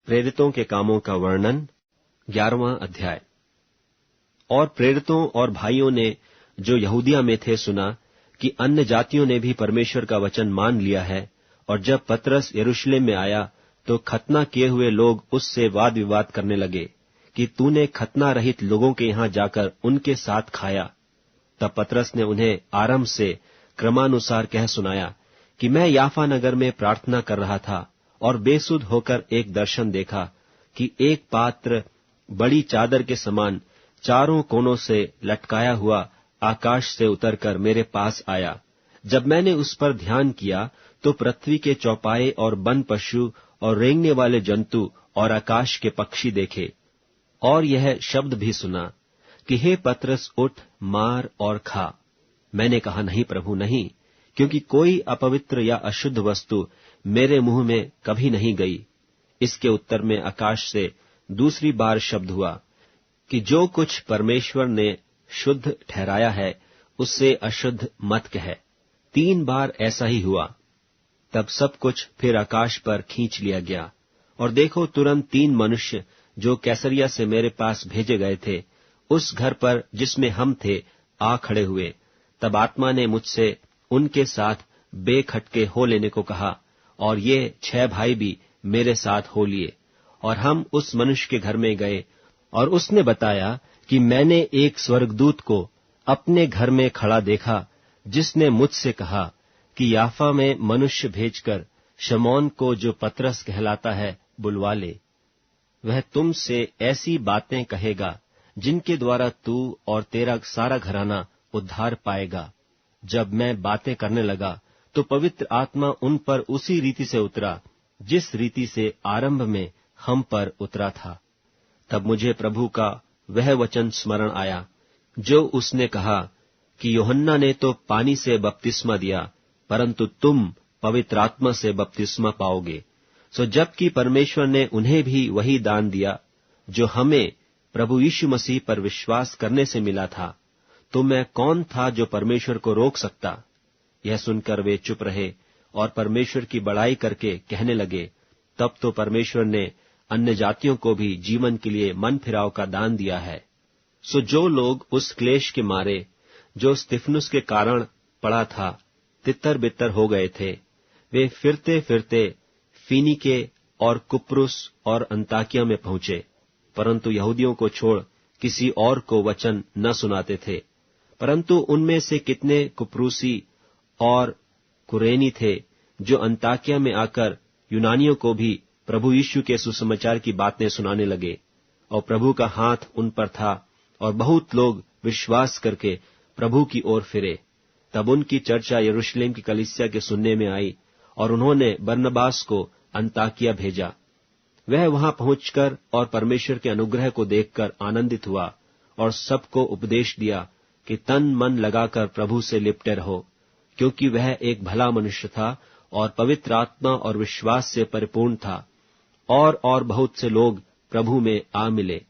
प्रेरितों के कामों का वर्णन 11वां अध्याय। और प्रेरितों और भाइयों ने जो यहूदिया में थे सुना कि अन्य जातियों ने भी परमेश्वर का वचन मान लिया है, और जब पतरस यरूशलेम में आया तो खतना किए हुए लोग उससे वाद विवाद करने लगे कि तूने खतना रहित लोगों के यहां जाकर उनके साथ खाया। तब पतरस ने उन्हें आरंभ से क्रमानुसार कह सुनाया कि मैं याफा नगर में प्रार्थना कर रहा था और बेसुध होकर एक दर्शन देखा कि एक पात्र बड़ी चादर के समान चारों कोनों से लटकाया हुआ आकाश से उतरकर मेरे पास आया। जब मैंने उस पर ध्यान किया तो पृथ्वी के चौपाए और वन पशु और रेंगने वाले जंतु और आकाश के पक्षी देखे, और यह शब्द भी सुना कि हे पतरस, उठ, मार और खा। मैंने कहा, नहीं प्रभु, नहीं, क्योंकि कोई अपवित्र या अशुद्ध वस्तु मेरे मुंह में कभी नहीं गई। इसके उत्तर में आकाश से दूसरी बार शब्द हुआ कि जो कुछ परमेश्वर ने शुद्ध ठहराया है उससे अशुद्ध मत कह। 3 बार ऐसा ही हुआ। तब सब कुछ फिर आकाश पर खींच लिया गया, और देखो, तुरंत 3 मनुष्य जो कैसरिया से मेरे पास भेजे गए थे उस घर पर जिसमें हम थे आ खड़े हुए। तब आत्मा ने मुझसे उनके साथ बेखटके हो लेने को कहा, और ये 6 भाई भी मेरे साथ हो लिए। और हम उस मनुष्य के घर में गए, और उसने बताया कि मैंने एक स्वर्गदूत को अपने घर में खड़ा देखा, जिसने मुझसे कहा कि याफा में मनुष्य भेजकर शमौन को, जो पतरस कहलाता है, बुलवा ले। वह तुमसे ऐसी बातें कहेगा जिनके द्वारा तू और तेरा सारा घराना उद्धार पाएगा। जब मैं बातें करने लगा तो पवित्र आत्मा उन पर उसी रीति से उतरा जिस रीति से आरंभ में हम पर उतरा था। तब मुझे प्रभु का वह वचन स्मरण आया जो उसने कहा कि यूहन्ना ने तो पानी से बपतिस्मा दिया, परंतु तुम पवित्र आत्मा से बपतिस्मा पाओगे। सो जबकि परमेश्वर ने उन्हें भी वही दान दिया जो हमें प्रभु यीशु मसीह पर विश्वास करने से मिला था, तो मैं कौन था जो परमेश्वर को रोक सकता। यह सुनकर वे चुप रहे और परमेश्वर की बड़ाई करके कहने लगे, तब तो परमेश्वर ने अन्य जातियों को भी जीवन के लिए मन फिराव का दान दिया है। सो जो लोग उस क्लेश के मारे जो स्तिफनुस के कारण पड़ा था तितर बितर हो गए थे, वे फिरते फिरते फीनीके और कुप्रुस और अंताकिया में पहुंचे, परंतु यहूदियों को छोड़ किसी और को वचन न सुनाते थे। परंतु उनमें से कितने कुप्रुसी और कुरेनी थे जो अंताकिया में आकर यूनानियों को भी प्रभु यीशु के सुसमाचार की बातें सुनाने लगे, और प्रभु का हाथ उन पर था, और बहुत लोग विश्वास करके प्रभु की ओर फिरे। तब उनकी चर्चा यरूशलेम की कलीसिया के सुनने में आई, और उन्होंने बरनबास को अंताकिया भेजा। वह वहां पहुंचकर और परमेश्वर के अनुग्रह को देखकर आनंदित हुआ, और सबको उपदेश दिया कि तन मन लगाकर प्रभु से लिपटे रहो, क्योंकि वह एक भला मनुष्य था और पवित्र आत्मा और विश्वास से परिपूर्ण था। और बहुत से लोग प्रभु में आ मिले।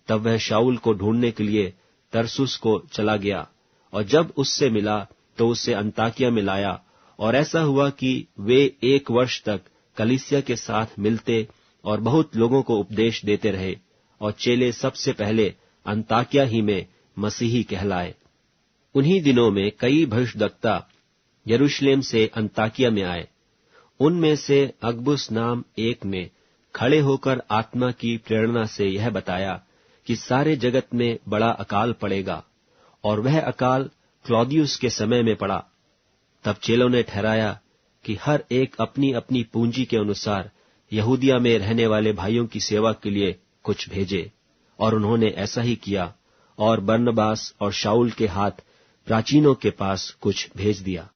तब वह शाऊल को ढूंढने के लिए तरसुस को चला गया, और जब उससे मिला तो उसे अंताकिया में लाया। और ऐसा हुआ कि वे 1 वर्ष तक कलीसिया के साथ मिलते और बहुत लोगों को उपदेश देते रहे, और चेले सबसे पहले अंताकिया ही में मसीही कहलाए। उन्हीं दिनों में कई भविष्यद्वक्ता यरूशलेम से अंताकिया में आए। उनमें से अगबुस नाम एक ने खड़े होकर आत्मा की प्रेरणा से यह बताया कि सारे जगत में बड़ा अकाल पड़ेगा, और वह अकाल क्लौदियुस के समय में पड़ा। तब चेलों ने ठहराया कि हर एक अपनी अपनी पूंजी के अनुसार यहूदिया में रहने वाले भाइयों की सेवा के लिए कुछ भेजे, और उन्होंने ऐसा ही किया, और बरनबास और शाऊल के हाथ प्राचीनों के पास कुछ भेज दिया।